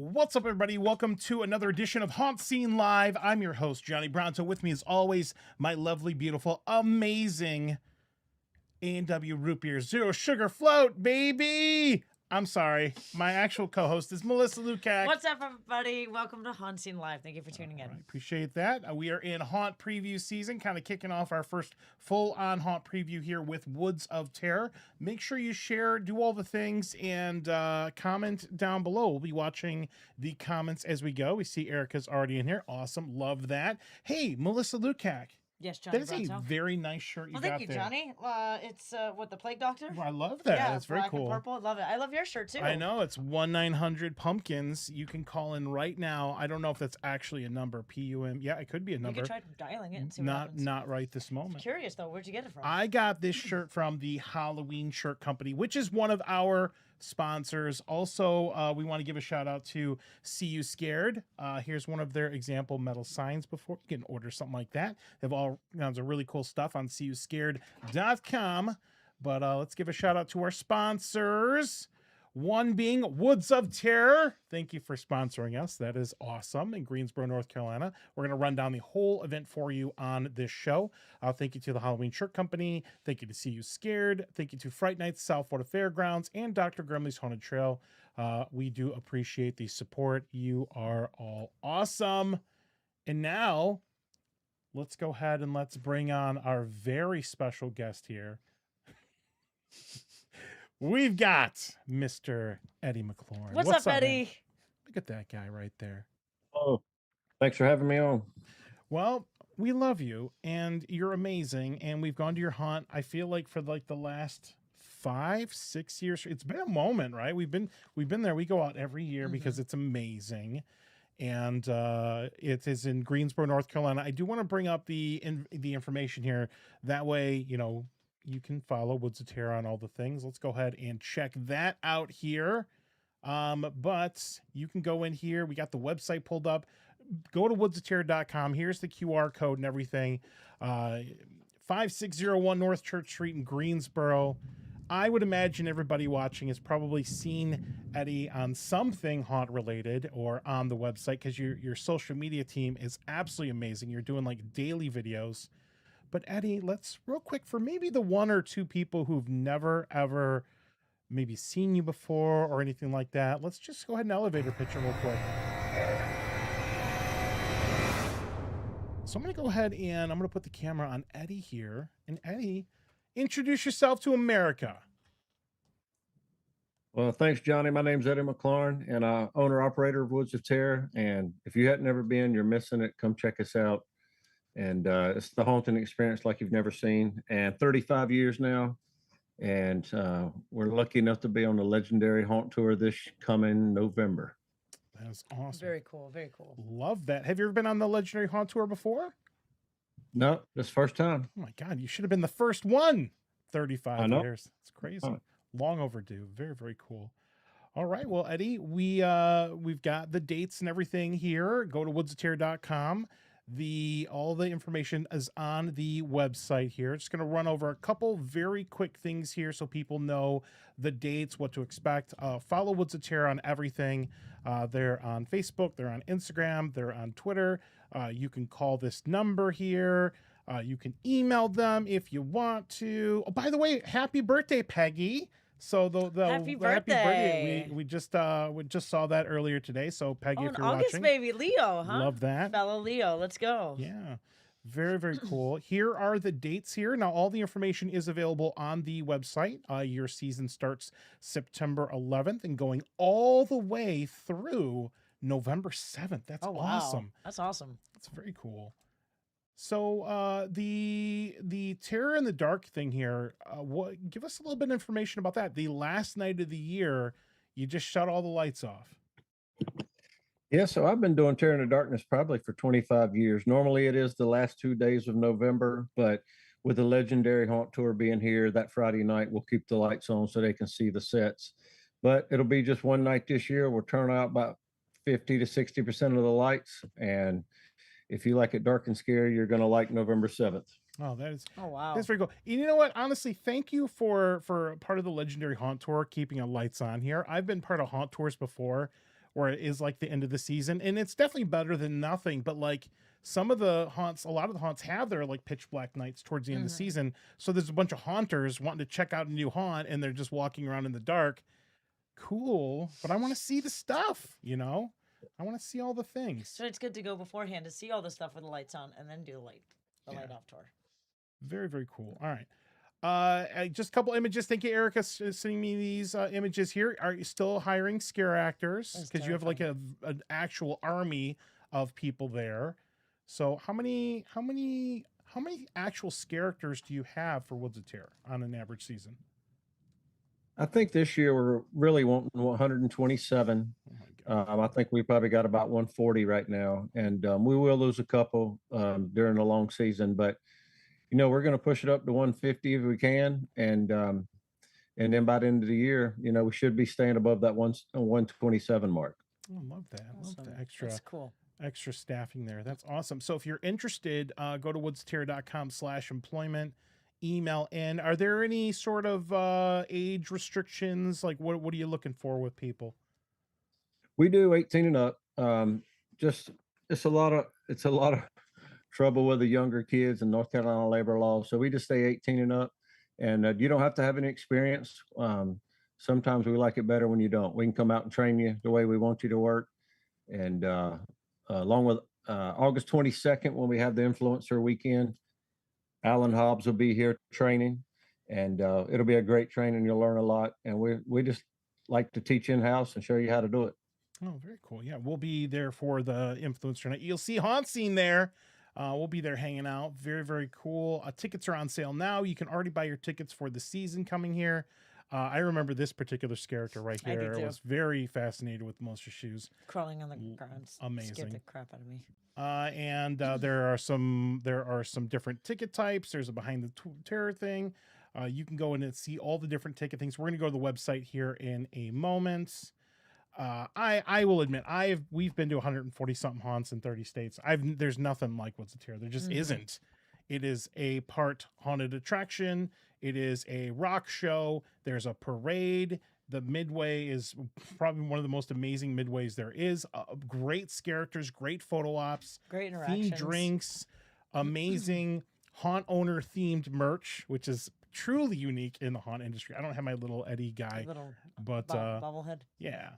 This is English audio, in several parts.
What's up, everybody? Welcome to another edition of HauntScene Live. I'm your host, Johnny Brown. So with me, as always, my lovely, beautiful, amazing A&W Root Beer Zero Sugar Float, baby! I'm sorry. My actual co-host is Melissa Lukac. What's up, everybody? Welcome to HauntScene Live. Thank you for tuning in. I appreciate that. We are in haunt preview season, kind of kicking off our first full-on haunt preview here with Woods of Terror. Make sure you share, do all the things, and comment down below. We'll be watching the comments as we go. We see Erica's already in here. Awesome. Love that. Hey, Melissa Lukac. Yes, Johnny. That is a very nice shirt you got there. Thank you, Johnny. It's what, the Plague Doctor? Well, I love that. Yeah, it's very cool. And purple. Love it. I love your shirt too. I know. It's 1-900 pumpkins. You can call in right now. I don't know if that's actually a number. PUM. Yeah, it could be a number. You could try dialing it and see what happens. Not right this moment. I'm curious though. Where'd you get it from? I got this shirt from the Halloween Shirt Company, which is one of our sponsors. Also, we want to give a shout out to See You Scared. Here's one of their example metal signs before you can order something like that. They have all kinds of really cool stuff on seeyouscared.com. But let's give a shout out to our sponsors. One being Woods of Terror. Thank you for sponsoring us. That is awesome. In Greensboro, North Carolina. We're going to run down the whole event for you on this show. Thank you to the Halloween Shirt Company. Thank you to See You Scared. Thank you to Fright Nights, South Florida Fairgrounds, and Dr. Grimley's Haunted Trail. We do appreciate the support. You are all awesome. And now, let's go ahead and let's bring on our very special guest here. We've got Mr. Eddie McLaurin. What's up, Eddie? Man? Look at that guy right there. Oh, thanks for having me on. Well, we love you, and you're amazing, and we've gone to your haunt, I feel like, for like the last 5-6 years. It's been a moment, right? We've been there. We go out every year because it's amazing. And it is in Greensboro, North Carolina. I do want to bring up the information here. That way, you know, you can follow Woods of Terror on all the things. Let's go ahead and check that out here. But you can go in here. We got the website pulled up. Go to woodsofterror.com. Here's the QR code and everything. 5601 North Church Street in Greensboro. I would imagine everybody watching has probably seen Eddie on something haunt related or on the website, because your social media team is absolutely amazing. You're doing like daily videos. But Eddie, let's real quick, for maybe the one or two people who've never ever maybe seen you before or anything like that, let's just go ahead and elevator pitch it real quick. So I'm going to go ahead and I'm going to put the camera on Eddie here. And Eddie, introduce yourself to America. Well, thanks, Johnny. My name's Eddie McLaurin, and owner-operator of Woods of Terror. And if you hadn't ever been, you're missing it. Come check us out. And it's the haunting experience like you've never seen. And 35 years now. And we're lucky enough to be on the legendary haunt tour this coming November. That's awesome. Very cool. Very cool. Love that. Have you ever been on the legendary haunt tour before? No, this first time. Oh my God, you should have been the first one. 35 years. It's crazy. Oh. Long overdue. Very, very cool. All right. Well, Eddie, we've got the dates and everything here. Go to woodsofterror.com. All the information is on the website here. Just going to run over a couple very quick things here so people know the dates, what to expect. Follow Woods of Terror on everything. They're on Facebook, they're on Instagram, they're on Twitter. You can call this number here. You can email them if you want to. Oh, by the way, happy birthday, Peggy. So the happy birthday. We just saw that earlier today. So Peggy, if you're August, watching, baby, Leo, huh? Love that. Fellow Leo, let's go. Yeah. Very, very cool. Here are the dates here. Now, all the information is available on the website. Your season starts September 11th and going all the way through November 7th. That's awesome. That's awesome. That's very cool. So the Terror in the Dark thing here, give us a little bit of information about that. The last night of the year, you just shut all the lights off. Yeah, so I've been doing Terror in the Darkness probably for 25 years. Normally it is the last 2 days of November, but with the legendary haunt tour being here that Friday night, we'll keep the lights on so they can see the sets. But it'll be just one night this year. We'll turn out about 50 to 60% of the lights. And if you like it dark and scary, you're going to like November 7th. Oh, wow. That's very cool. You know what? Honestly, thank you for part of the legendary haunt tour, keeping the lights on here. I've been part of haunt tours before where it is like the end of the season, and it's definitely better than nothing. But like some of the haunts, a lot of the haunts have their like pitch black nights towards the end of the season. So there's a bunch of haunters wanting to check out a new haunt, and they're just walking around in the dark. Cool, but I want to see the stuff, you know? I want to see all the things. So it's good to go beforehand to see all the stuff with the lights on and then do the light off tour. Very, very cool. All right. Just a couple images. Thank you, Erica, sending me these images here. Are you still hiring scare actors? Because you have like an actual army of people there. So how many actual Scareactors do you have for Woods of Terror on an average season? I think this year we're really wanting 127. I think we probably got about 140 right now, and we will lose a couple during the long season, but you know, we're going to push it up to 150 if we can, and then by the end of the year, you know, we should be staying above that 127 mark. Oh, I love that. I love the That's cool. Extra staffing there. That's awesome. So if you're interested, go to woodsterror.com/employment. Email in. Are there any sort of age restrictions? Like what are you looking for with people? We do 18 and up. Just it's a lot of trouble with the younger kids in North Carolina labor law. So we just stay 18 and up, and you don't have to have any experience. Sometimes we like it better when you don't. We can come out and train you the way we want you to work. And along with August 22nd, when we have the influencer weekend, Alan Hobbs will be here training, and it'll be a great training. You'll learn a lot, and we just like to teach in-house and show you how to do it. Oh, very cool. Yeah, we'll be there for the influencer night. You'll see HauntScene there. We'll be there hanging out. Very, very cool. Tickets are on sale now. You can already buy your tickets for the season coming here. I remember this particular Scareactor right here. I was very fascinated with Monster Shoes. Crawling on the ground. Amazing. Scared the crap out of me. And there are some different ticket types. There's a behind the terror thing. You can go in and see all the different ticket things. We're going to go to the website here in a moment. I will admit we've been to 140 something haunts in 30 states. There's nothing like Woods of Terror. There just isn't. It is a part haunted attraction. It is a rock show. There's a parade. The midway is probably one of the most amazing midways there is. Great Scareactors, great photo ops, great interactions, themed drinks, amazing haunt owner themed merch, which is truly unique in the haunt industry. I don't have my little Eddie guy, but bobblehead. Yeah,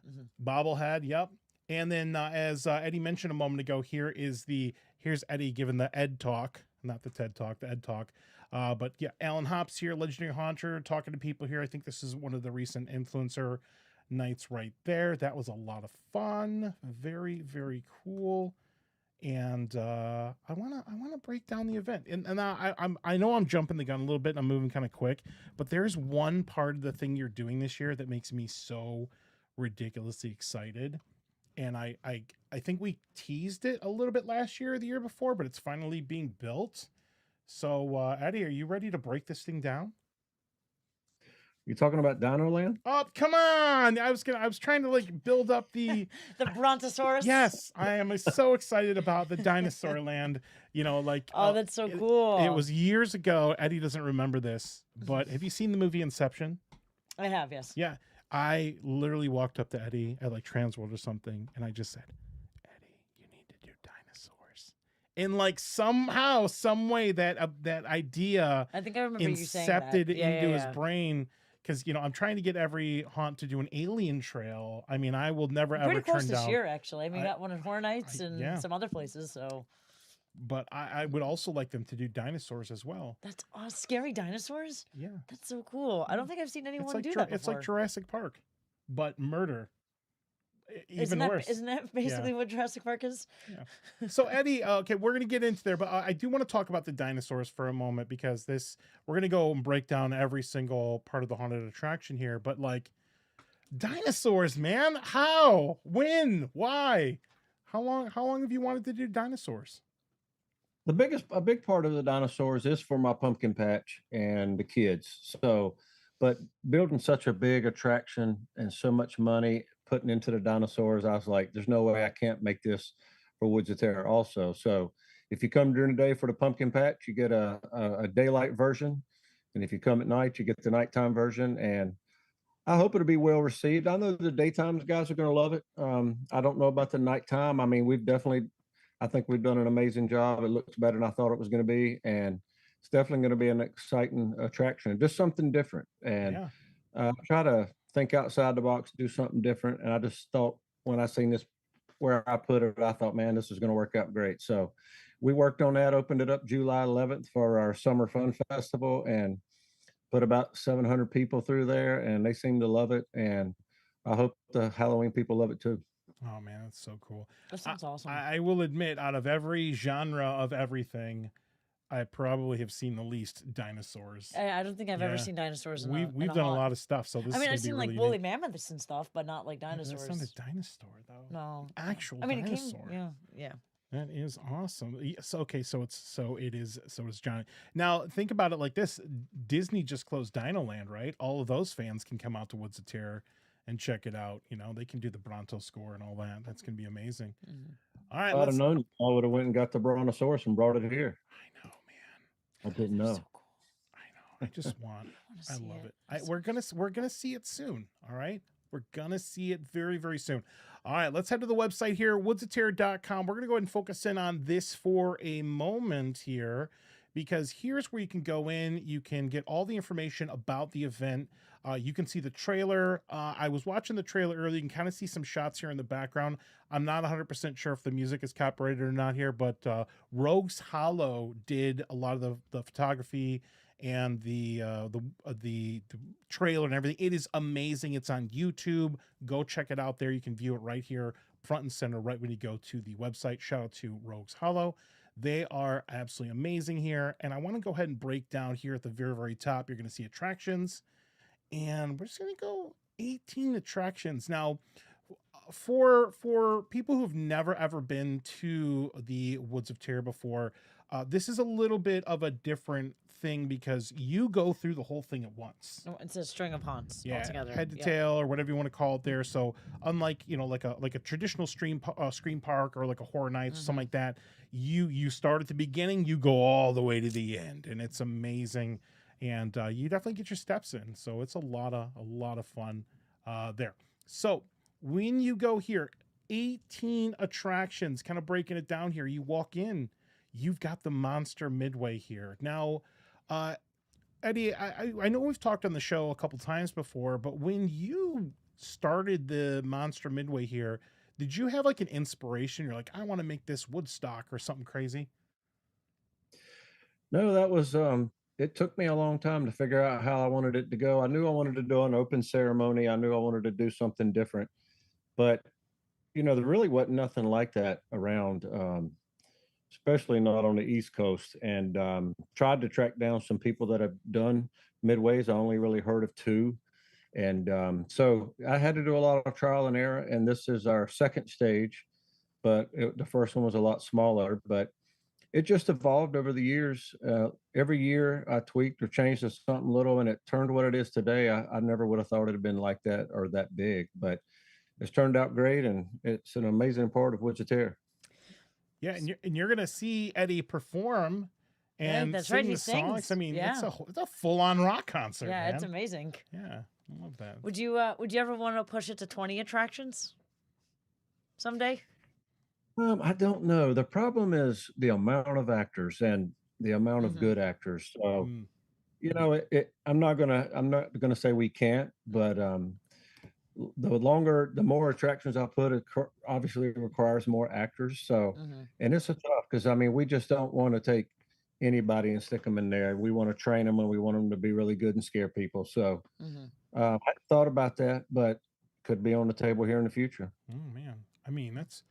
bobblehead. Yep. And then as Eddie mentioned a moment ago, here's Eddie giving the Ed talk, not the TED talk, the Ed talk. But yeah, Alan Hobbs here, legendary haunter, talking to people here. I think this is one of the recent influencer nights right there. That was a lot of fun. Very, very cool. And I wanna break down the event. And I know I'm jumping the gun a little bit and I'm moving kind of quick, but there's one part of the thing you're doing this year that makes me so ridiculously excited. And I think we teased it a little bit last year or the year before, but it's finally being built. So Eddie, are you ready to break this thing down? You talking about Dino Land? Oh, come on. I was trying to like build up the the Brontosaurus. Yes, I am so excited about the Dinosaur Land. You know, like that's so cool. It was years ago. Eddie doesn't remember this, but have you seen the movie Inception? I have, yes. Yeah. I literally walked up to Eddie at like Transworld or something, and I just said, Eddie, you need to do dinosaurs. And like somehow, some way that idea I think I remember you saying that. into his brain. Because, you know, I'm trying to get every haunt to do an alien trail. I mean, I will never, ever turn down. Pretty close this year, actually. I mean, we got one at Horror Nights and some other places, so. But I would also like them to do dinosaurs as well. That's scary dinosaurs? Yeah. That's so cool. I don't think I've seen anyone do that before. It's like Jurassic Park, but murder. Even worse. Isn't that basically what Jurassic Park is? Yeah. So Eddie, okay, we're gonna get into there, but I do want to talk about the dinosaurs for a moment because we're gonna go and break down every single part of the haunted attraction here. But like, dinosaurs, man, how, when, why, how long have you wanted to do dinosaurs? A big part of the dinosaurs is for my pumpkin patch and the kids. So, but building such a big attraction and so much money putting into the dinosaurs, I was like, there's no way I can't make this for Woods of Terror also. So if you come during the day for the pumpkin patch, you get a daylight version. And if you come at night, you get the nighttime version. And I hope it'll be well received. I know the daytime guys are going to love it. I don't know about the nighttime. I mean, I think we've done an amazing job. It looks better than I thought it was going to be, and it's definitely going to be an exciting attraction. Just something different, and Yeah. try to think outside the box, do something different. And I just thought when I seen this where I put it, I thought, man, this is going to work out great. So we worked on that, opened it up July 11th for our Summer Fun Festival, and put about 700 people through there, and they seem to love it. And I hope the Halloween people love it too. Oh man, that's so cool. That sounds awesome. I will admit, out of every genre of everything, I probably have seen the least dinosaurs. I don't think I've ever Yeah. seen dinosaurs. We've done a lot of stuff, so this I mean, is I've seen like really woolly unique. mammoths and stuff, but not like Yeah, dinosaurs. that's not a dinosaur though. No, Actual I mean, dinosaur. it came. Yeah. That is awesome. So okay, so it's Johnny. Now think about it like this: Disney just closed Dino Land, right? All of those fans can come out to Woods of Terror and check it out. You know, they can do the Bronto score and all that. That's gonna be amazing. Mhm. All right, If I'd have let's. known, I would have went and got the Brontosaurus and brought it here. I know, man. I didn't They're know. so cool. I know. I just want. wanna I see love it. It's We're gonna see it soon. All right. We're gonna see it very, very soon. All right, let's head to the website here, woodsofterror.com. We're gonna go ahead and focus in on this for a moment here, because here's where you can go in. You can get all the information about the event. You can see the trailer. I was watching the trailer earlier. You can kind of see some shots here in the background. I'm not 100% sure if the music is copyrighted or not here, but Rogues Hollow did a lot of the photography and the trailer and everything. It is amazing. It's on YouTube. Go check it out there. You can view it right here, front and center, right when you go to the website. Shout out to Rogues Hollow. They are absolutely amazing here. And I want to go ahead and break down here at the very, very top. You're going to see attractions, and we're just going to go 18 attractions. Now, for people who've never ever been to the Woods of Terror before, this is a little bit of a different thing because you go through the whole thing at once. No, it's a string of haunts all together. Head to Yeah. tail or whatever you want to call it there. So unlike like a traditional screen park or like a Horror Nights or something like that, you start at the beginning, you go all the way to the end, and it's amazing. And you definitely get your steps in. So it's a lot of fun there. So when you go here, 18 attractions, kind of breaking it down here. You walk in, you've got the Monster Midway here. Now, Eddie, I know we've talked on the show a couple times before, but when you started the Monster Midway here, did you have like an inspiration? You're like, I want to make this Woodstock or something crazy? No, that was it took me a long time to figure out how I wanted it to go. I knew I wanted to do an open ceremony. I knew I wanted to do something different. But there really wasn't nothing like that around, especially not on the East Coast. And tried to track down some people that have done midways. I only really heard of two. And so I had to do a lot of trial and error. And this is our second stage, but the first one was a lot smaller. But it just evolved over the years. Every year I tweaked or changed to something little, and it turned what it is today. I never would have thought it'd been like that or that big, but it's turned out great, and it's an amazing part of Woods of Terror. Yeah, and you're gonna see Eddie perform and that's sing right, he the songs. sings. I mean, Yeah. it's a full on rock concert. Yeah, man. it's amazing. Yeah, I love that. Would you ever want to push it to 20 attractions someday? I don't know. The problem is the amount of actors and the amount of good actors. So, Mm. I'm not gonna say we can't, but the more attractions I put, it obviously requires more actors. So, and it's a tough because I mean, we just don't want to take anybody and stick them in there. We want to train them and we want them to be really good and scare people. So, I thought about that, but could be on the table here in the future. Oh man, I mean that's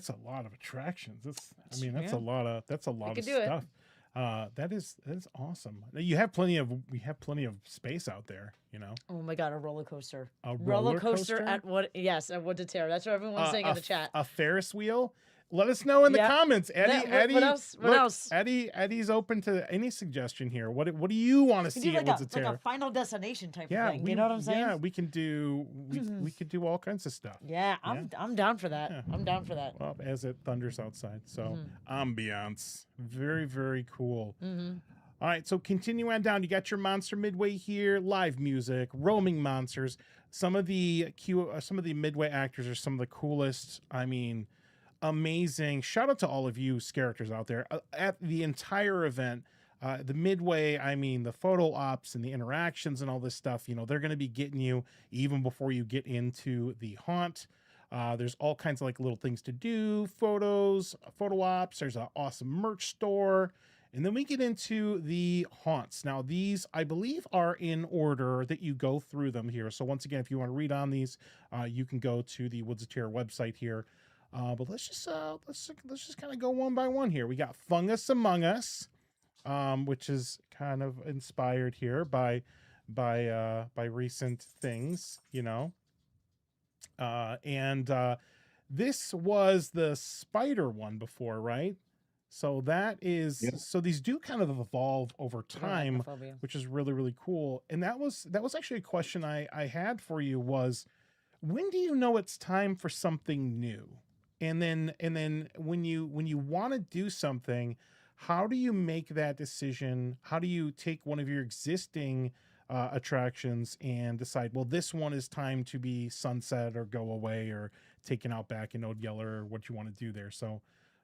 a lot of attractions. That's Yeah. a lot of could do it. stuff. That is awesome. We have plenty of space out there. Oh my god, a roller coaster. A roller coaster at what? Yes, at Wood to Terror. That's what everyone's saying in the chat. A Ferris wheel. Let us know in the comments, Eddie. Eddie, what else? What look, else? Eddie's open to any suggestion here. What do you want to We see do at Woods of it's like Terror? a Final Destination type Yeah, of thing. You know what I'm saying? Yeah, we can do we could do all kinds of stuff. Yeah, I'm down for that. Yeah. I'm down for that. Well, as it thunders outside. So ambiance. Very, very cool. All right, so continue on down. You got your Monster Midway here, live music, roaming monsters. Some of the Midway actors are some of the coolest. I mean, amazing. Shout out to all of you Scareactors out there at the entire event. The Midway, I mean, the photo ops and the interactions and all this stuff, you know, they're going to be getting you even before you get into the haunt. There's all kinds of like little things to do, photos, photo ops. There's an awesome merch store. And then we get into the haunts. Now, these, I believe, are in order that you go through them here. So once again, if you want to read on these, you can go to the Woods of Terror website here. But let's just kind of go one by one here. We got Fungus Among Us, which is kind of inspired here by recent things, you know. And this was the spider one before, right? So that is Yeah. so these do kind of evolve over time, Arachnophobia. which is really, really cool. And that was actually a question I had for you was, when do you know it's time for something new? And then when you want to do something, how do you make that decision? How do you take one of your existing attractions and decide, well, this one is time to be sunset or go away or taken out back in Old Yeller, or what you want to do there? So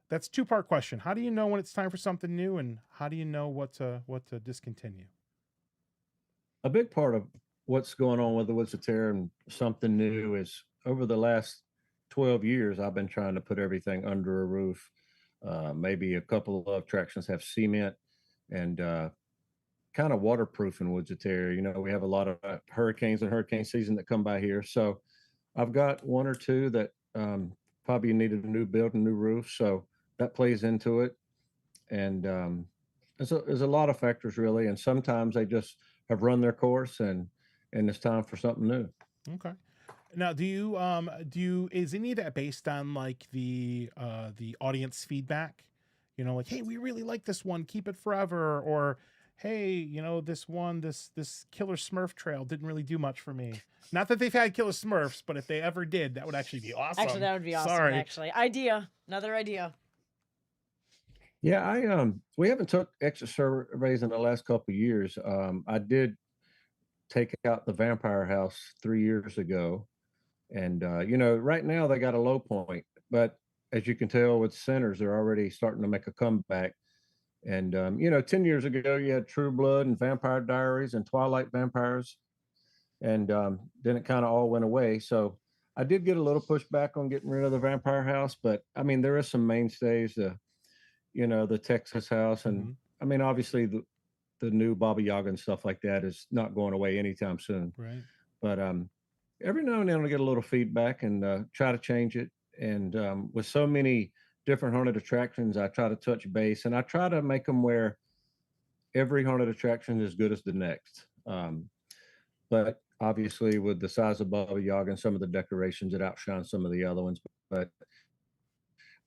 that's a two-part question. How do you know when it's time for something new, and how do you know what to discontinue? A big part of what's going on with the Woods of Terror and something new is over the last 12 years, I've been trying to put everything under a roof. Maybe a couple of attractions have cement and kind of waterproofing Woods of Terror. You know, we have a lot of hurricanes and hurricane season that come by here. So I've got one or two that probably needed a new build, a new roof. So that plays into it. And there's a lot of factors really. And sometimes they just have run their course and it's time for something new. Okay. Now, do you is any of that based on like the audience feedback? You know, like, hey, we really like this one, keep it forever, or hey, you know, this one, this Killer Smurf trail didn't really do much for me. Not that they've had Killer Smurfs, but if they ever did, that would actually be awesome. Actually, that would be awesome. Sorry. Actually, another idea. Yeah, we haven't took exit surveys in the last couple of years. I did take out the vampire house 3 years ago. And you know, right now they got a low point, but as you can tell with Sinners, they're already starting to make a comeback. And you know, 10 years ago you had True Blood and Vampire Diaries and Twilight Vampires, and then it kind of all went away. So I did get a little pushback on getting rid of the Vampire House, but I mean, there is some mainstays, you know, the Texas House, and I mean, obviously the new Baba Yaga and stuff like that is not going away anytime soon. Right. But every now and then I get a little feedback and try to change it. And with so many different haunted attractions, I try to touch base and I try to make them where every haunted attraction is as good as the next. But obviously, with the size of Baba Yaga and some of the decorations, it outshines some of the other ones. But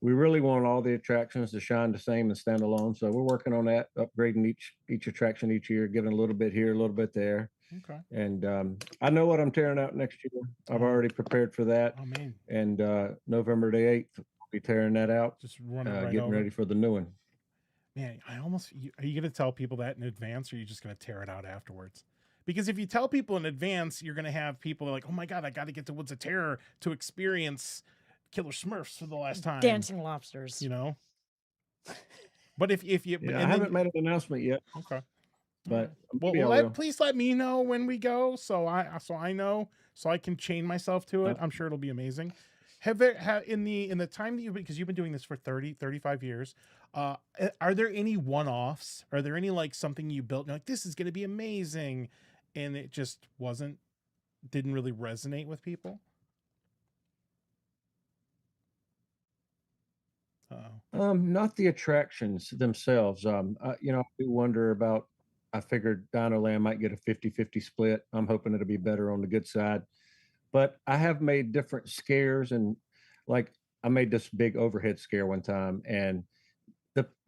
we really want all the attractions to shine the same and stand alone. So we're working on that, upgrading each attraction each year, giving a little bit here, a little bit there. Okay. And I know what I'm tearing out next year. I've already prepared for that. Oh man. And November the 8th, we'll be tearing that out. Just run it right getting over. ready for the new one. Man, are you going to tell people that in advance, or are you just going to tear it out afterwards? Because if you tell people in advance, you're going to have people like, oh my God, I got to get to Woods of Terror to experience Killer Smurfs for the last time. Dancing lobsters. You know? But if you... I haven't made an announcement yet. Okay. But please let me know when we go, so I know, so I can chain myself to it. I'm sure it'll be amazing. In the time that because you've been doing this for 35 years, are there any one-offs? Are there any like something you built and you're like, this is going to be amazing, and it just didn't really resonate with people? Not the attractions themselves. You know, I do wonder about. I figured Dino Land might get a 50-50 split. I'm hoping it'll be better on the good side. But I have made different scares, and like I made this big overhead scare one time, and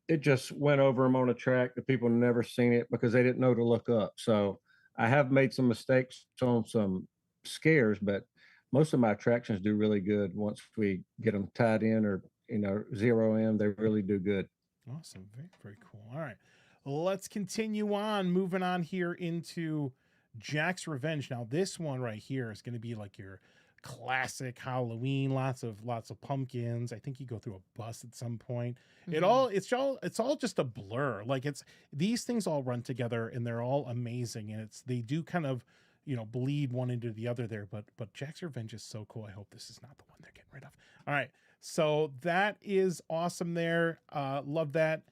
it just went over them on a track. The people never seen it because they didn't know to look up. So I have made some mistakes on some scares, but most of my attractions do really good once we get them tied in or, you know, zero in. They really do good. Awesome. Very, very cool. All right. let's continue on, moving on here into Jack's Revenge. Now, this one right here is going to be like your classic Halloween, lots of pumpkins. I think you go through a bus at some point. It's all just a blur. Like these things all run together and they're all amazing, and they do kind of, bleed one into the other there, but Jack's Revenge is so cool. I hope this is not the one they're getting rid of. All right. So that is awesome there. Love that.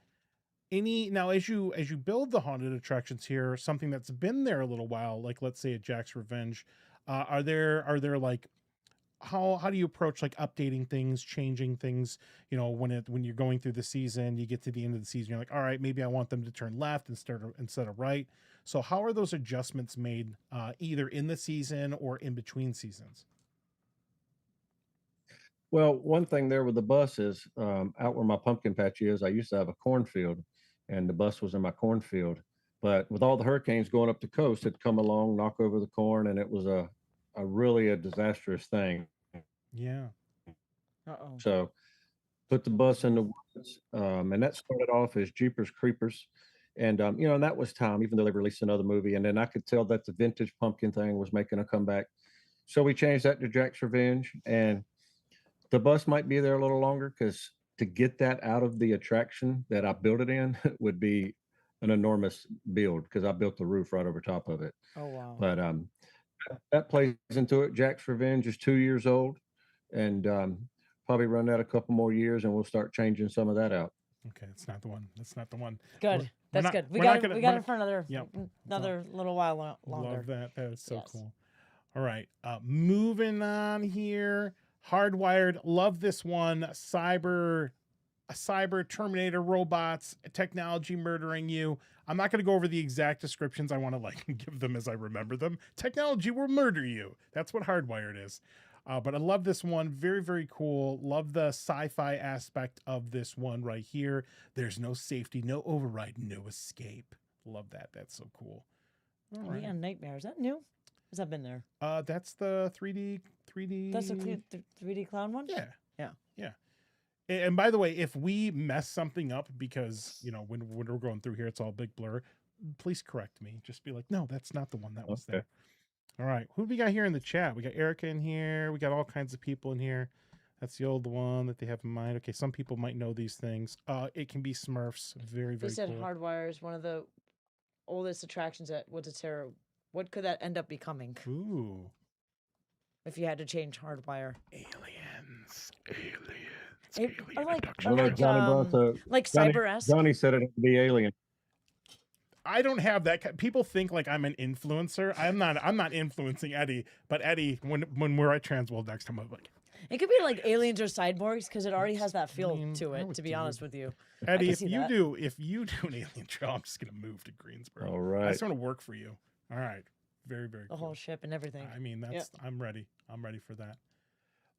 Now as you build the haunted attractions here, something that's been there a little while, like let's say at Jack's Revenge, are there like how do you approach like updating things, changing things? When you're going through the season, you get to the end of the season, you're like, all right, maybe I want them to turn left instead of right. So how are those adjustments made, either in the season or in between seasons? Well, one thing there with the bus is out where my pumpkin patch is, I used to have a cornfield, and the bus was in my cornfield. But with all the hurricanes going up the coast, it'd come along, knock over the corn, and it was a really a disastrous thing. Yeah. Uh-oh. So put the bus in the woods, and that started off as Jeepers Creepers. And and that was time, even though they released another movie. And then I could tell that the vintage pumpkin thing was making a comeback. So we changed that to Jack's Revenge, and the bus might be there a little longer because to get that out of the attraction that I built it in would be an enormous build because I built the roof right over top of it. Oh, wow. But that plays into it. Jack's Revenge is 2 years old, and probably run that a couple more years, and we'll start changing some of that out. Okay, that's not the one. That's not the one. Good. That's not- good. We we're got not it. gonna- We we're got not- it for another Yep. little while longer. Love that. That is so Yes. cool. All right. Moving on here. Hardwired. Love this one. Cyber Terminator robots, technology murdering you. I'm not going to go over the exact descriptions. I want to like give them as I remember them. Technology will murder you. That's what Hardwired is. But I love this one. Very, very cool. Love the sci-fi aspect of this one right here. There's no safety, no override, no escape. Love that. That's so cool. All right. Neon Nightmare. Is that new? Has that been there? That's the 3D. That's the 3D clown one? Yeah. Yeah. Yeah. And by the way, if we mess something up because, when we're going through here, it's all big blur, please correct me. Just be like, no, that's not the one that was there. All right. Who do we got here in the chat? We got Erica in here. We got all kinds of people in here. That's the old one that they have in mind. Okay. Some people might know these things. It can be Smurfs. Very, very They said cool. Hardwire is one of the oldest attractions at Woods of Terror. What could that end up becoming Ooh. if you had to change Hardwire? Aliens. Or like, I know Johnny brought the- like Johnny- Cyber-esque. Johnny said it had to be Alien. I don't have that. People think like I'm an influencer. I'm not influencing Eddie, but Eddie, when we're at Transworld next time, I'm like, It could be like aliens or cyborgs because it already has that feel mean, to I it. would To be do honest it. with you, Eddie, can if see you that. do an alien trail, I'm just gonna move to Greensboro. All I right. just want to work for you. All right, very, very the cool. whole ship and everything. I mean, Yep. that's I'm ready. I'm ready for that.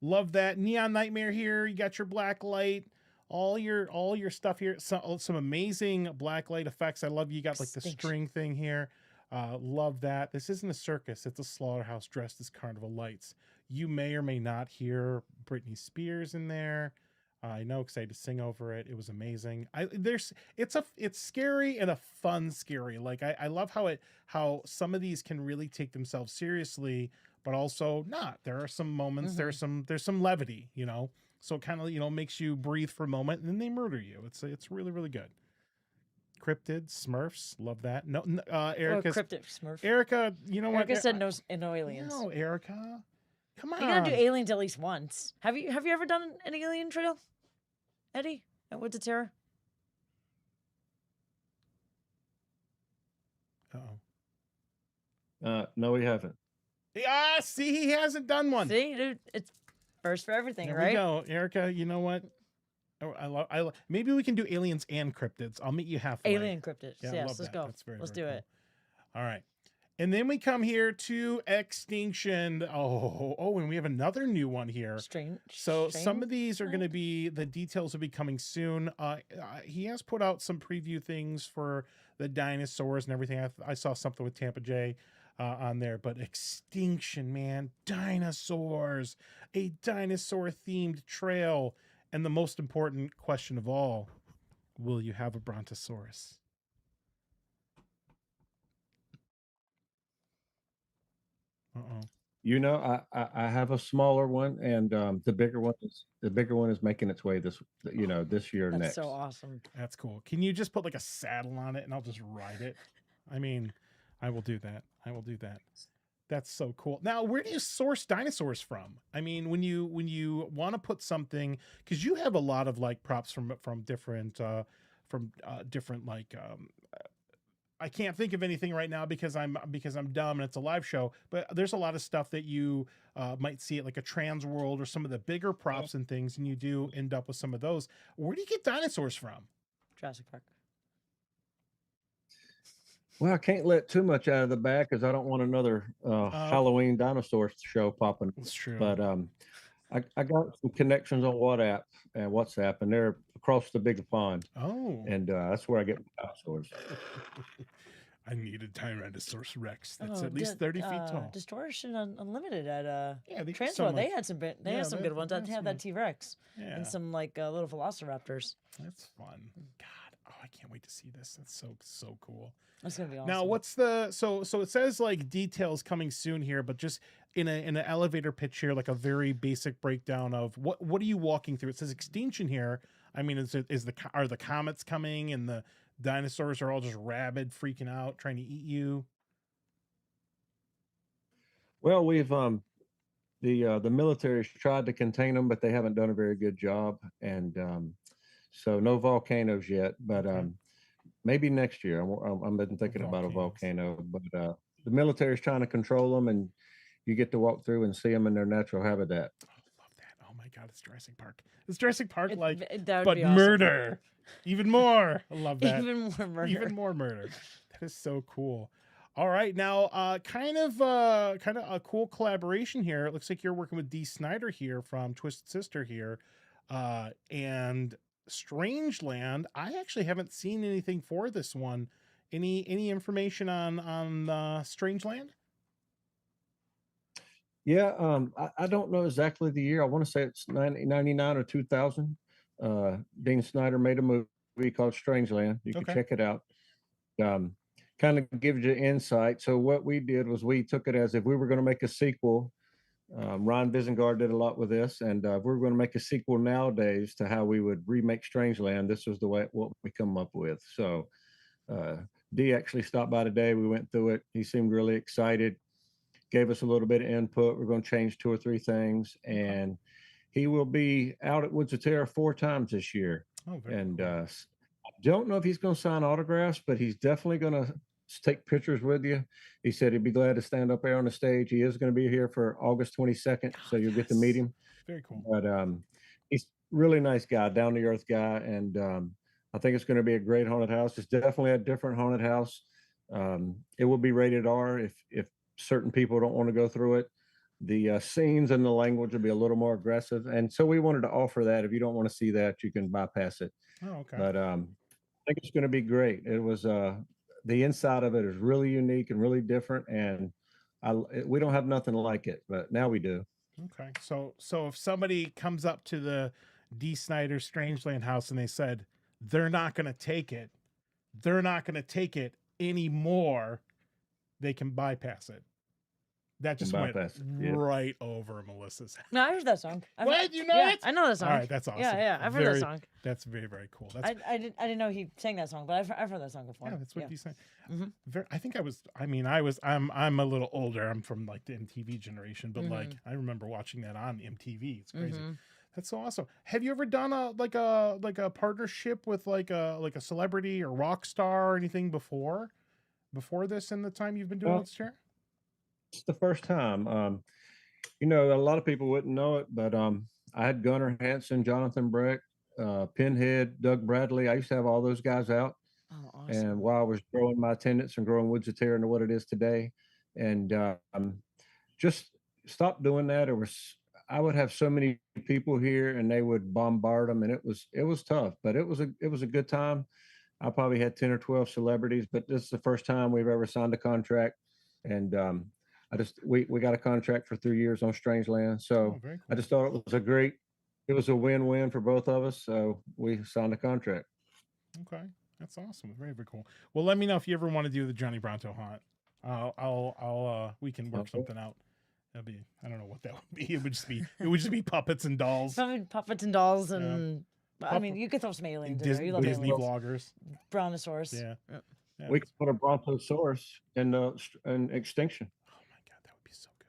Love that Neon Nightmare here. You got your black light, all your stuff here. Some amazing black light effects. I love you got like the Extinction. string thing here. Love that. This isn't a circus. It's a slaughterhouse dressed as carnival lights. You may or may not hear Britney Spears in there. I know because I had to sing over it. It was amazing. It's scary and a fun scary. Like I love how some of these can really take themselves seriously, but also not. There are some moments. There's some levity. So it kind of makes you breathe for a moment, and then they murder you. It's really, really good. Cryptid Smurfs, love that. No, Erica's Cryptic Smurf. Erica. You know what? Erica said no aliens. No, Erica. Come on. You gotta do aliens at least once. Have you ever done an alien trail, Eddie? At Woods of Terror? Uh-oh. No, we haven't. See, he hasn't done one. See, dude, it's first for everything, There right? we go, Erica. You know what? Oh, maybe we can do aliens and cryptids. I'll meet you halfway. Alien cryptids. Yeah, I Yes, love let's that. go. That's very, Let's very do cool. it. All right. And then we come here to Extinction. Oh, and we have another new one here. Strange. So some of these are going to be, the details will be coming soon. He has put out some preview things for the dinosaurs and everything. I saw something with Tampa J on there, but Extinction, man, dinosaurs, a dinosaur themed trail. And the most important question of all, will you have a brontosaurus? I have a smaller one, and the bigger one is making its way this year That's next. so awesome. That's cool. Can you just put like a saddle on it and I'll just ride it? I mean, I will do that. I will do that. That's so cool. Now, where do you source dinosaurs from? I mean, when you want to put something, because you have a lot of like props from different like I can't think of anything right now because I'm dumb and it's a live show. But there's a lot of stuff that you might see at like a Trans World or some of the bigger props and things, and you do end up with some of those. Where do you get dinosaurs from? Jurassic Park. Well, I can't let too much out of the bag because I don't want another Halloween dinosaur show popping up. That's true. But I got some connections on WhatsApp, and they're across the big pond, Oh, and that's where I get my dinosaurs. I need a Tyrannosaurus Rex that's Oh, at least 30 feet tall. Distortion Unlimited at Yeah, they Transworld. sound They like- had some they yeah, had some they- good ones. they I had have some- that T-Rex Yeah, and some like little Velociraptors. that's fun. God, oh, I can't wait to see this. That's so cool. That's gonna be awesome. Now, what's the so it says like details coming soon here, but just in an elevator pitch here, like a very basic breakdown of what are you walking through? It says extinction here. I mean, are the comets coming and the dinosaurs are all just rabid, freaking out, trying to eat you? Well, we've the military's tried to contain them, but they haven't done a very good job, and so no volcanoes yet. But Okay. maybe next year. I've been thinking about a Volcanoes. volcano, but the military's trying to control them, and you get to walk through and see them in their natural habitat. Oh, love that. Oh my God, it's Jurassic Park. It's Jurassic Park, that would but be awesome. murder. Even more. I love that. Even more murder. Even more murder. That is so cool. All right, now kind of a cool collaboration here. It looks like you're working with Dee Snider here from Twisted Sister here, and Strangeland. I actually haven't seen anything for this one. Any information on Strangeland? Yeah, I don't know exactly the year. I want to say it's 1999 or 2000. Dean Snyder made a movie called Strangeland. You can Okay. check it out. Kind of gives you insight. So what we did was we took it as if we were going to make a sequel. Ron Bisengard did a lot with this, and if we were going to make a sequel nowadays to how we would remake Strangeland, this was what we come up with. So Dee actually stopped by today. We went through it. He seemed really excited. Gave us a little bit of input. We're going to change 2 or 3 things, and he will be out at Woods of Terror 4 times this year. Oh, very And cool. I don't know if he's going to sign autographs, but he's definitely going to take pictures with you. He said he'd be glad to stand up there on the stage. He is going to be here for August 22nd, so you'll get to meet him. Very cool. But he's a really nice guy, down to earth guy, and I think it's going to be a great haunted house. It's definitely a different haunted house. It will be rated R if certain people don't want to go through it. The scenes and the language will be a little more aggressive, and so we wanted to offer that. If you don't want to see that, you can bypass it. Oh, okay. But I think it's going to be great. It was the inside of it is really unique and really different, and we don't have nothing like it, but now we do. Okay. So if somebody comes up to the Dee Snider Strangeland house and they said they're not going to take it anymore, they can bypass it. That just went bypass it, yeah. right over Melissa's head. No, I heard that song. What? You know yeah, it? I know that song. All right, that's awesome. Yeah, I've heard that song. That's very, very cool. That's I didn't know he sang that song, but I've heard that song before. yeah, that's what you said. Mhm. I think I'm a little older. I'm from like the MTV generation, but like I remember watching that on MTV. It's crazy. That's so awesome. Have you ever done a partnership with like a celebrity or rock star or anything before this in the time you've been doing this chair? It's the first time. A lot of people wouldn't know it, but I had Gunnar Hansen, Jonathan Breck, Pinhead, Doug Bradley. I used to have all those guys out. Oh, awesome. And while I was growing my attendance and growing Woods of Terror into what it is today, and just stopped doing that. I would have so many people here, and they would bombard them, and it was tough, but it was a good time. I probably had 10 or 12 celebrities, but this is the first time we've ever signed a contract, and we got a contract for 3 years on Strangeland. So very cool. I just thought it was a win-win for both of us. So we signed a contract. Okay, that's awesome. Very, very cool. Well, let me know if you ever want to do the Johnny Bronto haunt. We can work Okay. something out. That'd be, I don't know what that would be. It would just be puppets and dolls. Some puppets and dolls, and I mean, you could throw some aliens in there. You love Disney aliens. vloggers. Brontosaurus. Yeah. Yeah, We could put a brontosaurus in extinction. oh my God, that would be so good.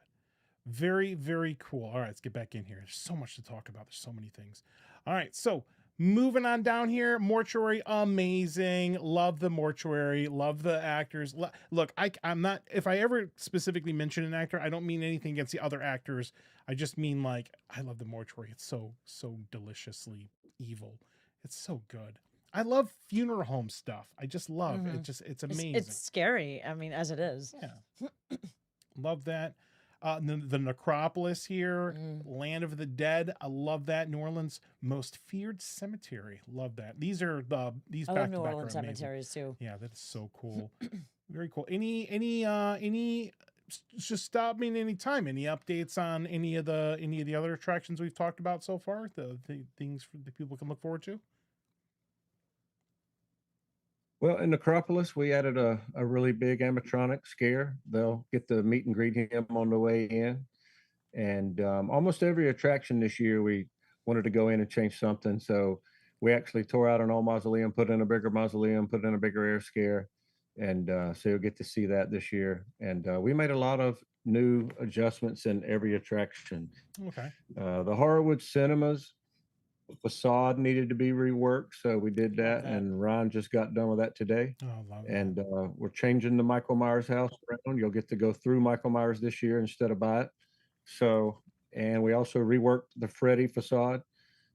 Very, very cool. All right, let's get back in here. There's so much to talk about. There's so many things. All right, so moving on down here, mortuary, amazing. Love the mortuary. Love the actors. Look, I'm not. If I ever specifically mention an actor, I don't mean anything against the other actors. I just mean like I love the mortuary. It's so deliciously evil. It's so good. I love funeral home stuff. I just love it. It's amazing. It's scary. I mean, as it is. Yeah. Love that. The necropolis here, Land of the Dead. I love that. New Orleans most feared cemetery. Love that. These are these I back love New to back Orleans are amazing. cemeteries too. Yeah, that is so cool. Very cool. Any just stop me anytime. Any updates on any of the other attractions we've talked about so far? The things for the people can look forward to? Well, in Necropolis, we added a really big animatronic scare. They'll get to meet and greet him on the way in. And almost every attraction this year, we wanted to go in and change something. So we actually tore out an old mausoleum, put in a bigger mausoleum, put in a bigger air scare. And so you'll get to see that this year. And we made a lot of new adjustments in every attraction. Okay. The Horrorwood Cinemas facade needed to be reworked, so we did that, that. and Ron just got done with that today. Oh, love that. And we're changing the Michael Myers house around. You'll get to go through Michael Myers this year instead of by it. So, and we also reworked the Freddy facade.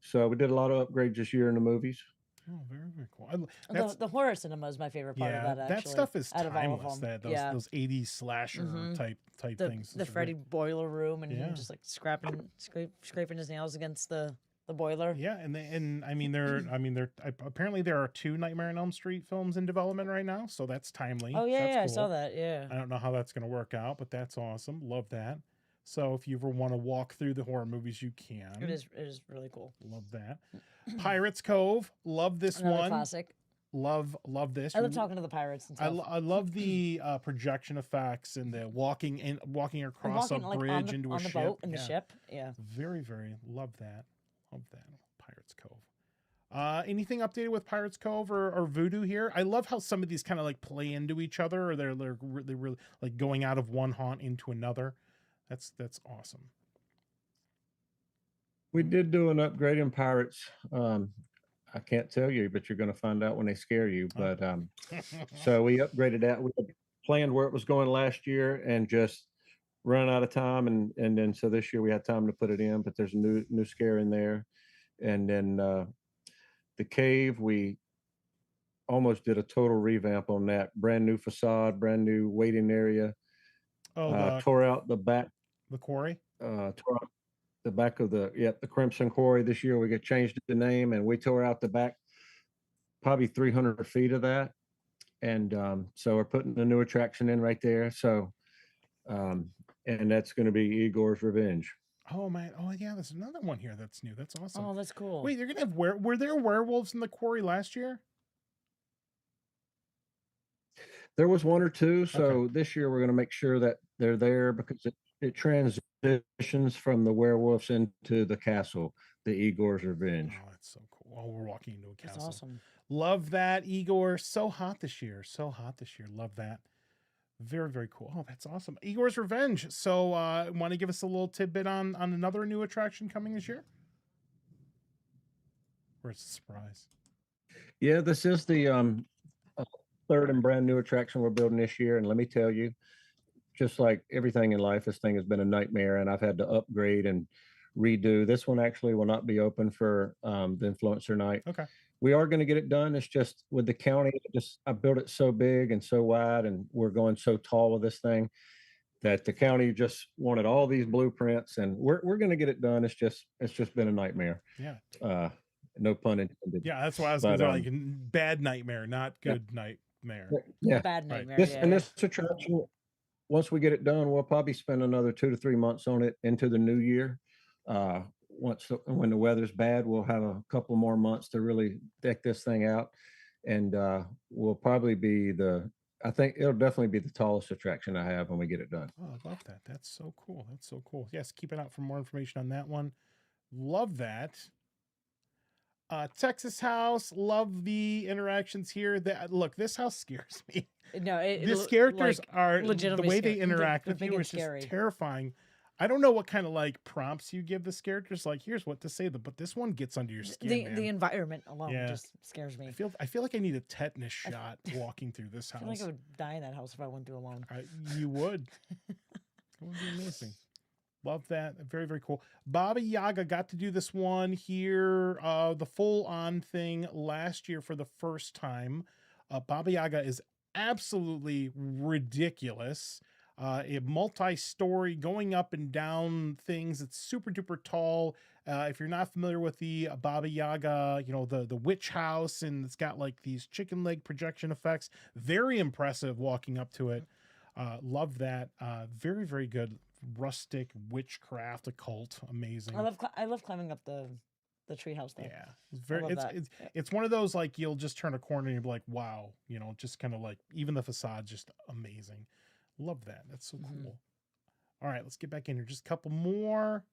So we did a lot of upgrades this year in the movies. Oh, very, very cool. The horror cinema is my favorite part of that. Actually, that stuff is out of all of timeless. them. That those 80s slasher type things. The Freddy boiler room and him just like scraping his nails against the boiler. Yeah, and I mean apparently there are 2 Nightmare on Elm Street films in development right now, so that's timely. Oh yeah, that's yeah, cool. I saw that. Yeah, I don't know how that's going to work out, but that's awesome. Love that. So if you ever want to walk through the horror movies, you can. It is really cool. Love that. Pirates Cove. Love this Another one. classic. Love this. I love talking to the pirates and stuff. I love the projection effects and the walking across a bridge into a ship. Boat in the ship. Yeah. Very, very love that. Love that. Pirates Cove. Anything updated with Pirates Cove or Voodoo here? I love how some of these kind of like play into each other, or they're really like going out of one haunt into another. That's awesome. We did do an upgrade in Pirates. I can't tell you, but you're going to find out when they scare you. But so we upgraded that. We had planned where it was going last year and just run out of time, and then so this year we had time to put it in. But there's a new scare in there, and then the cave, we almost did a total revamp on that. Brand new facade, brand new waiting area. Tore out the back. The quarry. Tore out the back of the Crimson Quarry this year. We changed the name, and we tore out the back probably 300 feet of that. And so we're putting a new attraction in right there. So and that's going to be Igor's Revenge. Oh man! Oh yeah, there's another one here that's new. That's awesome. Oh, that's cool. Wait, they're gonna have were there werewolves in the quarry last year? There was 1 or 2. So Okay. this year we're going to make sure that they're there, because it transitions from the werewolves into the castle, the Igor's Revenge. Oh, that's so cool. Oh, we're walking into a castle. That's awesome. Love that, Igor. So hot this year. So hot this year. Love that. Very, very cool. Oh, that's awesome. Igor's Revenge. So want to give us a little tidbit on another new attraction coming this year? Or it's a surprise? Yeah, this is the third and brand new attraction we're building this year. And let me tell you, just like everything in life, this thing has been a nightmare, and I've had to upgrade and redo. This one actually will not be open for the influencer night. Okay. We are going to get it done. It's just with the county, I built it so big and so wide, and we're going so tall with this thing that the county just wanted all these blueprints, and we're going to get it done. It's just been a nightmare. Yeah. No pun intended. Yeah, that's why I was going to say, like bad nightmare, not good nightmare. Yeah. Bad nightmare. This yeah. and this attraction, once we get it done, we'll probably spend another 2 to 3 months on it into the new year. When the weather's bad, we'll have a couple more months to really deck this thing out, and will probably be the I think it'll definitely be the tallest attraction I have when we get it done. Oh, I love that. That's so cool. That's so cool. Yes, keep an eye out for more information on that one. Love that. Texas house, love the interactions here. That look, this house scares me. No, These characters like, are the legitimately way they scary. interact They're with big you and is just scary. terrifying. I don't know what kind of like prompts you give the characters. Like, here's what to say, but this one gets under your skin, man. The environment alone Yeah. just scares me. I feel like I need a tetanus shot walking through this I house. feel like I would die in that house if I went through alone. You would. It would be amazing. Love that. Very, very cool. Baba Yaga got to do this one here, the full on thing last year for the first time. Baba Yaga is absolutely ridiculous. A multi-story going up and down things. It's super duper tall. If you're not familiar with the Baba Yaga, you know, the witch house, and it's got like these chicken leg projection effects. Very impressive walking up to it. Love that. Very, very good. Rustic witchcraft occult. Amazing. I love climbing up the treehouse though. Yeah. It's very love that. it's one of those like you'll just turn a corner and you'll be like, wow, you know, just kind of like even the facade just amazing. Love that. That's so cool. All right, let's get back in here. Just a couple more.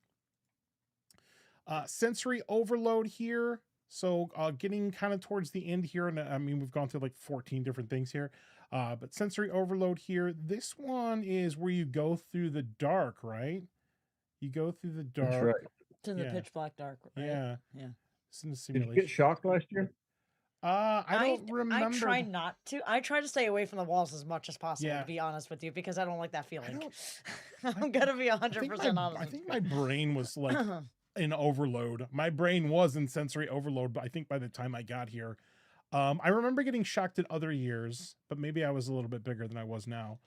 Sensory overload here. So getting kind of towards the end here, and I mean we've gone through like 14 different things here. But sensory overload here. This one is where you go through the dark, right? You go through the dark. That's right. It's in the pitch black dark, right? Yeah. Yeah. It's in the Did simulation. you get shocked last year? I don't remember. I try not to. I try to stay away from the walls as much as possible, Yeah. to be honest with you, because I don't like that feeling. don't- I'm gonna be 100% honest. I think my brain was like in overload. My brain was in sensory overload, but I think by the time I got here, I remember getting shocked at other years, but maybe I was a little bit bigger than I was now.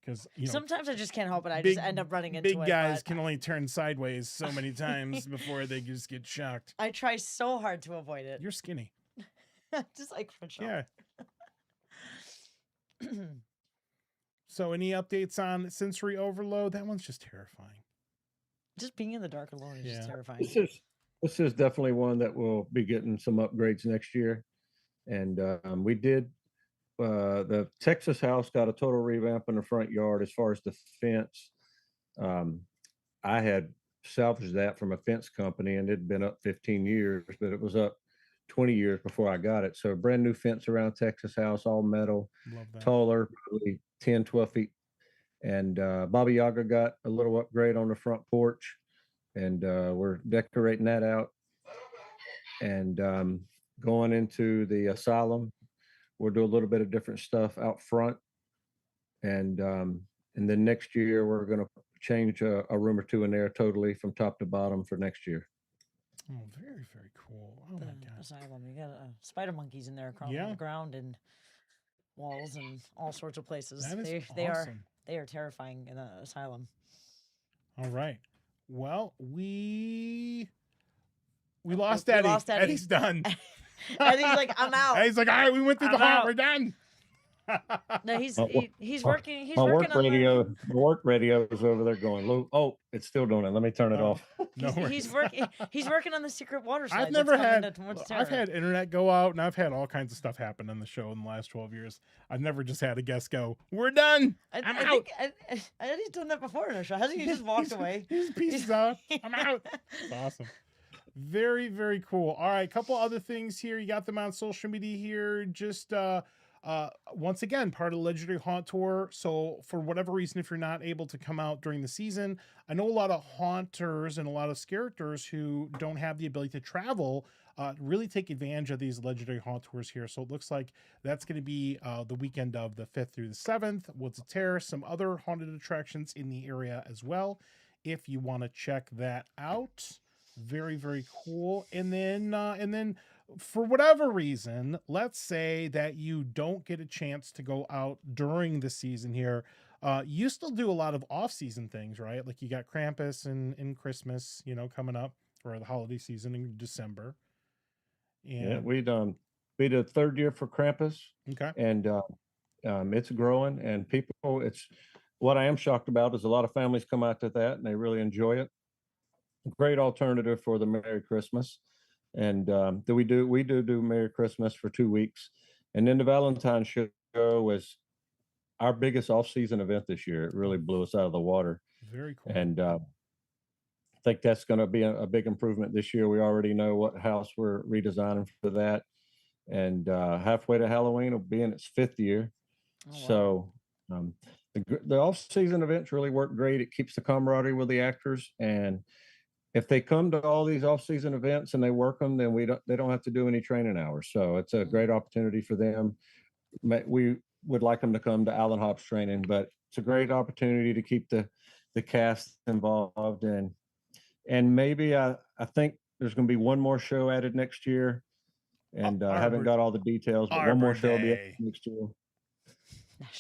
Because you know, sometimes I just can't help it. I just end up running into it. Big guys but can only turn sideways so many times before they just get shocked. I try so hard to avoid it. You're skinny. Just like for sure. Yeah. So any updates on sensory overload? That one's just terrifying. Just being in the dark alone is just terrifying. This is definitely one that will be getting some upgrades next year. And we did the Texas house got a total revamp in the front yard as far as the fence. I had salvaged that from a fence company and it'd been up 15 years, but it was up 20 years before I got it. So a brand new fence around Texas house, all metal, taller, probably 10, 12 feet. And Baba Yaga got a little upgrade on the front porch, and we're decorating that out. And going into the asylum, we'll do a little bit of different stuff out front. And then next year, we're going to change a room or two in there totally from top to bottom for next year. Oh, very, very cool. Oh my God. Asylum. You got spider monkeys in there crawling on the ground and walls and all sorts of places. That is awesome. They are terrifying in the asylum. All right. Well, we lost Eddie. Eddie's done. Eddie's like, I'm out. Eddie's like, all right, we went through the haunt. We're done. No, he's working. He's my working work radio. My work radio is over there going. Oh, it's still doing it. Let me turn it off. He's working. He's working on the secret water slides. I've never had. I've had internet go out, and I've had all kinds of stuff happen on the show in the last 12 years. I've never just had a guest go, "We're done. I'm out." Eddie's done that before in our show. Hasn't he just walked away? He's pieces out. I'm out. It's awesome. Very, very cool. All right, couple other things here. You got them on social media here. Just once again, part of the Legendary Haunt Tour. So for whatever reason, if you're not able to come out during the season, I know a lot of haunters and a lot of scareactors who don't have the ability to travel really take advantage of these Legendary Haunt Tours here. So it looks like that's going to be the weekend of the 5th through the 7th. Woods of Terror, some other haunted attractions in the area as well, if you want to check that out. Very, very cool. And then for whatever reason, let's say that you don't get a chance to go out during the season here. You still do a lot of off-season things, right? Like you got Krampus and Christmas, coming up, or the holiday season in December. And we did third year for Krampus. Okay. And it's growing, and people. It's what I am shocked about is a lot of families come out to that and they really enjoy it. Great alternative for the Merry Christmas. And we do Merry Christmas for 2 weeks, and then the Valentine's show was our biggest off-season event this year. It really blew us out of the water, Very cool. and I think that's going to be a big improvement this year. We already know what house we're redesigning for that, and halfway to Halloween will be in its 5th year. Oh, wow. So the off-season events really work great. It keeps the camaraderie with the actors, and if they come to all these off-season events and they work them, then they don't have to do any training hours. So it's a great opportunity for them. We would like them to come to Allen Hobbs training, but it's a great opportunity to keep the cast involved, and maybe I think there's going to be one more show added next year, and I haven't got all the details, but one more show will be added next year.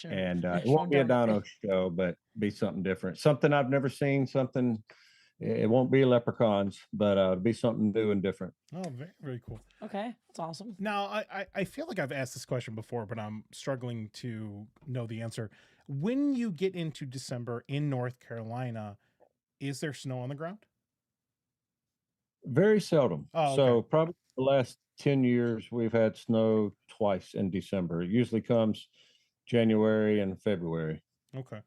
And it won't be a Dino show, but be something different, something I've never seen, something. It won't be leprechauns, but it'll be something new and different. Oh, very, very cool. Okay, that's awesome. Now, I feel like I've asked this question before, but I'm struggling to know the answer. When you get into December in North Carolina, is there snow on the ground? Very seldom. Oh, okay. So probably the last 10 years, we've had snow twice in December. It usually comes January and February. Okay.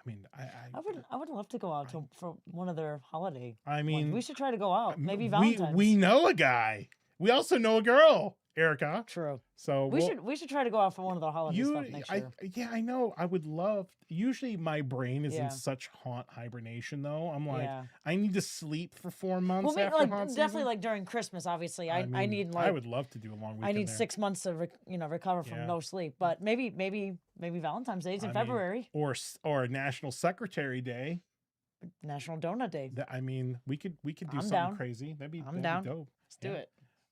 I mean, I would love to go out for one of their holiday. I mean, ones. We should try to go out. Maybe Valentine's. We know a guy. We also know a girl, Erica. True. So we should try to go out for one of the holiday stuff next year. Yeah, I know. I would love. Usually, my brain is in such haunt hibernation, though. I'm like, I need to sleep for 4 months. Well, after like haunt definitely season. like during Christmas. Obviously, I need I would love to do a long weekend. I need there. 6 months to recover from no sleep. But maybe Valentine's Day's in February, or National Secretary Day, National Donut Day. I mean, we could do something down. crazy. That'd be down. dope. Let's do it.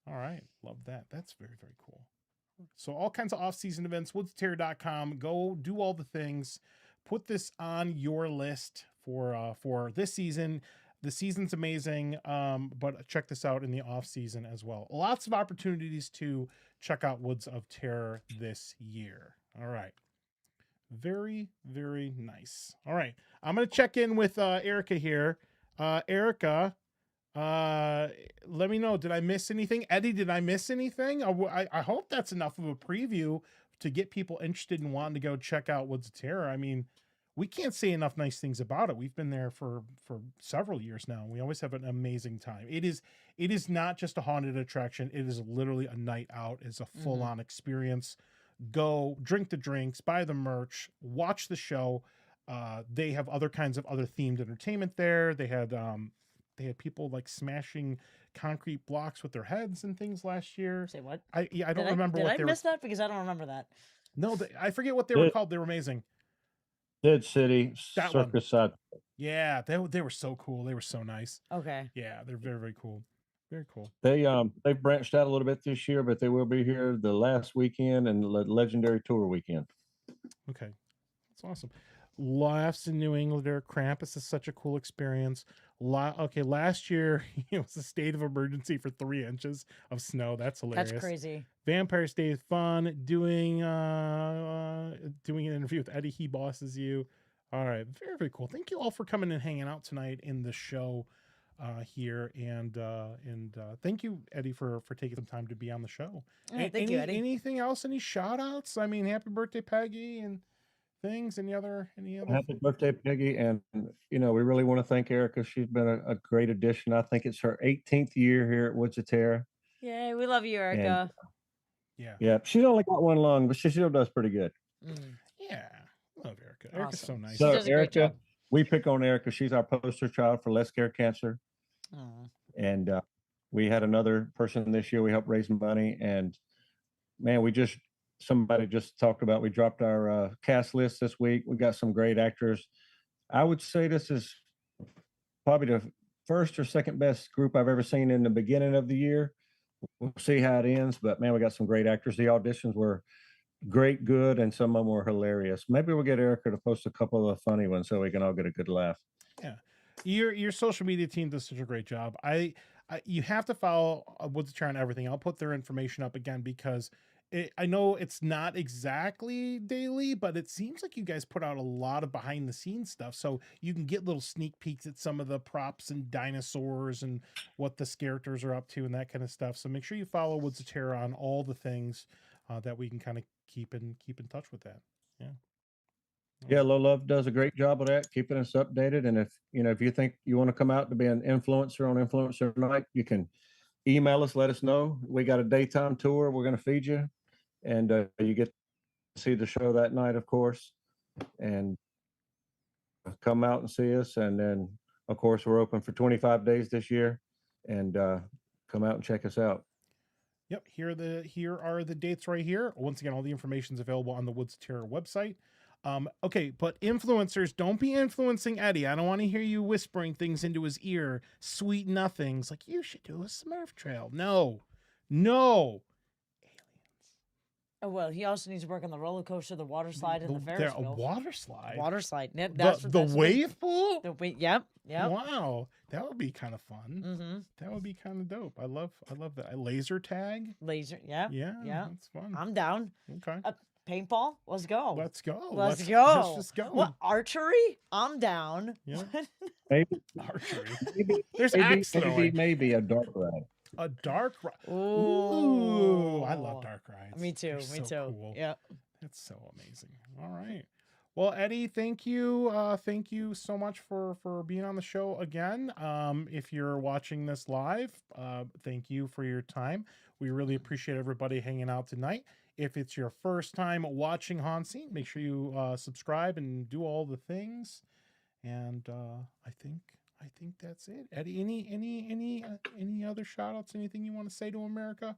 All right, love that. That's very, very cool. So all kinds of off-season events, woodsterror.com. Go do all the things. Put this on your list for this season. The season's amazing, but check this out in the off-season as well. Lots of opportunities to check out Woods of Terror this year. All right. Very, very nice. All right. I'm going to check in with Erica here. Erica, let me know. Did I miss anything? Eddie, did I miss anything? I hope that's enough of a preview to get people interested in wanting to go check out Woods of Terror. I mean, we can't say enough nice things about it. We've been there for several years now. We always have an amazing time. It is not just a haunted attraction. It is literally a night out. It's a full-on experience. Go drink the drinks, buy the merch, watch the show. They have other kinds of other themed entertainment there. They had people like smashing concrete blocks with their heads and things last year. Say what? I don't remember what they were. Did I miss that? Because I don't remember that. No, I forget what they were called. They were amazing. Dead City Circus Side. Yeah, they were so cool. They were so nice. Okay. Yeah, they're very, very cool. Very cool. They've branched out a little bit this year, but they will be here the last weekend and the Legendary Tour weekend. Okay, that's awesome. Laughs in New Englander. Krampus is such a cool experience. Okay, last year it was a state of emergency for 3 inches of snow. That's hilarious. That's crazy. Vampire's Day is fun. Doing an interview with Eddie. He bosses you. All right, very, very cool. Thank you all for coming and hanging out tonight in the show here, and thank you, Eddie, for taking some time to be on the show. Thank you, Eddie. Anything else? Any shout outs? I mean, happy birthday, Peggy, and things. Any other Happy birthday, Peggy. And we really want to thank Erica. She's been a great addition. I think it's her 18th year here at Woods of Terror. Yay, we love you, Erica. And, yeah, she's only got one lung, but she still does pretty good. Yeah, love Erica. Erica's so nice. So Erica, we pick on Erica. She's our poster child for Let's Scare Cancer. And we had another person this year. We helped raise money, and man, somebody just talked about, we dropped our cast list this week. We got some great actors. I would say this is probably the first or second best group I've ever seen in the beginning of the year. We'll see how it ends, but man, we got some great actors. The auditions were great, good, and some of them were hilarious. Maybe we'll get Erica to post a couple of funny ones so we can all get a good laugh. Yeah. Your social media team does such a great job. You have to follow Woods of Terror on everything. I'll put their information up again because I know it's not exactly daily, but it seems like you guys put out a lot of behind the scenes stuff. So you can get little sneak peeks at some of the props and dinosaurs and what the Scareactors are up to and that kind of stuff. So make sure you follow Woods of Terror on all the things that we can kind of keep in touch with that. Yeah. Yeah, Low Love does a great job of that, keeping us updated. And if you think you want to come out to be an influencer on Influencer Night, you can email us, let us know. We got a daytime tour. We're going to feed you, and you get to see the show that night, of course, and come out and see us. And then, of course, we're open for 25 days this year, and come out and check us out. Yep, here are the dates right here. Once again, all the information is available on the Woods of Terror website. Okay, but influencers, don't be influencing Eddie. I don't want to hear you whispering things into his ear, sweet nothings like you should do a Smurf trail. No. Aliens. Oh, well, he also needs to work on the roller coaster, the water slide, and the Ferris A wheel. water slide. Water slide. Yep, The wave pool. Yep. Wow, that would be kind of fun. Mm-hmm. That would be kind of dope. I love that. A laser tag. Laser. Yep. Yeah, Yeah. that's fun. I'm down. Okay. Paintball. Let's go. Let's go. Let's go. Let's just go. What, archery? I'm down. Yeah. Maybe, Archery. There's maybe, axe throwing. maybe a dark ride. A dark ride. Ooh. I love dark rides. Me too. They're Me so too. cool. Yeah. That's so amazing. All right. Well, Eddie, thank you. Thank you so much for being on the show again. If you're watching this live, thank you for your time. We really appreciate everybody hanging out tonight. If it's your first time watching HauntScene, make sure you subscribe and do all the things. And I think that's it. Eddie, any other shout outs? Anything you want to say to America?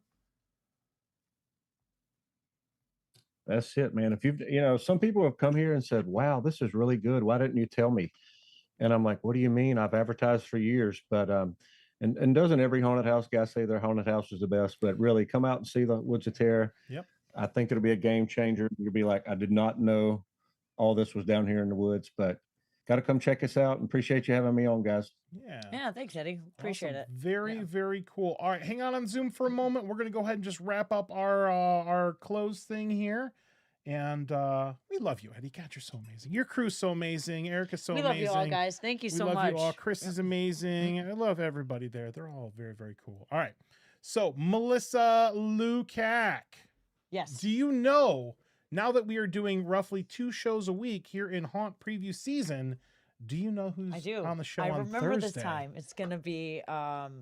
That's it, man. If some people have come here and said, "Wow, this is really good. Why didn't you tell me?" And I'm like, "What do you mean? I've advertised for years." But and doesn't every haunted house guy say their haunted house is the best? But really, come out and see the Woods of Terror. Yep. I think it'll be a game changer. You'll be like, I did not know all this was down here in the woods, but got to come check us out, and appreciate you having me on, guys. Yeah. Yeah. Thanks, Eddie. Appreciate Awesome. it. Very cool. All right, hang on Zoom for a moment. We're gonna go ahead and just wrap up our close thing here. And we love you, Eddie. God, you're so amazing. Your crew's so amazing. Erica's so We amazing. love you all, guys. Thank you so we love much. you all. Chris is amazing. I love everybody there. They're all very cool. All right. So Melissa Lukac. Yes. Do you know, now that we are doing roughly 2 shows a week here in Haunt Preview season, do you know who's I do. on the show I on remember Thursday? this time. It's gonna be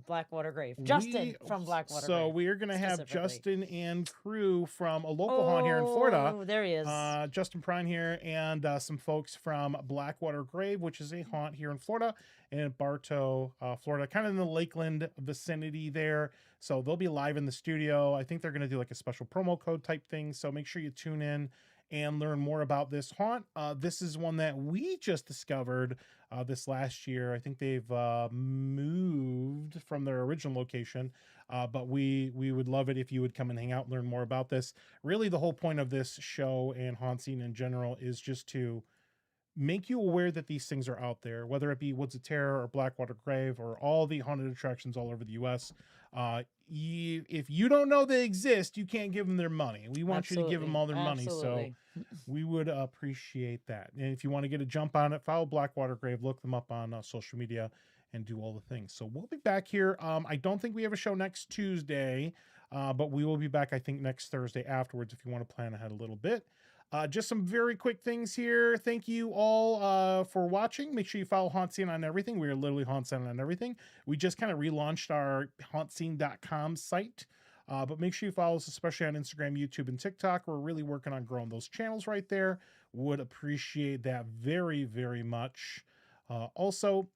Blackwater Grave. Justin from Blackwater So Grave. we are going to have specifically. Justin and crew from a local haunt here in Florida. Oh, there he is. Justin Prine here, and some folks from Blackwater Grave, which is a haunt here in Florida, in Bartow, Florida, kind of in the Lakeland vicinity there. So they'll be live in the studio. I think they're going to do like a special promo code type thing. So make sure you tune in and learn more about this haunt. This is one that we just discovered this last year. I think they've moved from their original location, but we would love it if you would come and hang out and learn more about this. Really, the whole point of this show and HauntScene in general is just to make you aware that these things are out there, whether it be Woods of Terror or Blackwater Grave or all the haunted attractions all over the U.S. If you don't know they exist, you can't give them their money. We want you to give them all their money. So we would appreciate that. And if you want to get a jump on it, follow Blackwater Grave, look them up on social media, and do all the things. So we'll be back here. I don't think we have a show next Tuesday, but we will be back, I think, next Thursday afterwards if you want to plan ahead a little bit. Just some very quick things here. Thank you all for watching. Make sure you follow HauntScene on everything. We are literally HauntScene on everything. We just kind of relaunched our HauntScene.com site. But make sure you follow us, especially on Instagram, YouTube, and TikTok. We're really working on growing those channels right there. Would appreciate that very much. Also,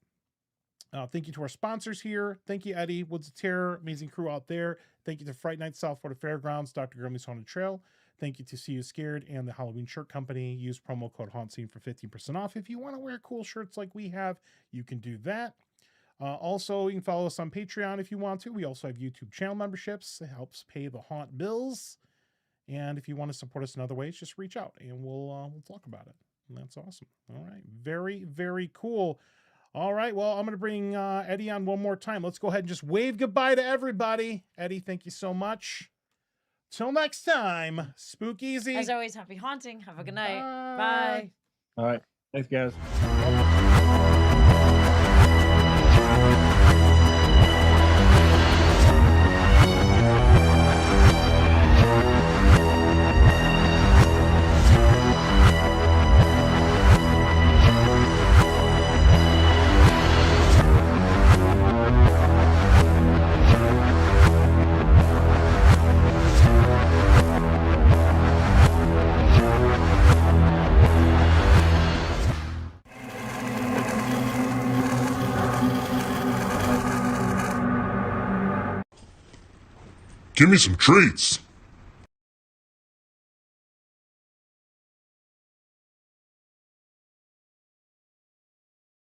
thank you to our sponsors here. Thank you, Eddie, Woods of Terror, amazing crew out there. Thank you to Fright Night South Florida Fairgrounds, Dr. Grimley's Haunted Trail. Thank you to See You Scared and the Halloween Shirt Company. Use promo code HauntScene for 15% off. If you want to wear cool shirts like we have, you can do that. Also, you can follow us on Patreon if you want to. We also have YouTube channel memberships. It helps pay the haunt bills. And if you want to support us in other ways, just reach out and we'll talk about it. And that's awesome. All right. Very cool. All right. Well, I'm going to bring Eddie on one more time. Let's go ahead and just wave goodbye to everybody. Eddie, thank you so much. Till next time, spook easy. As always, happy haunting. Have a good night. Bye. Bye. All right. Thanks, guys. Give me some treats.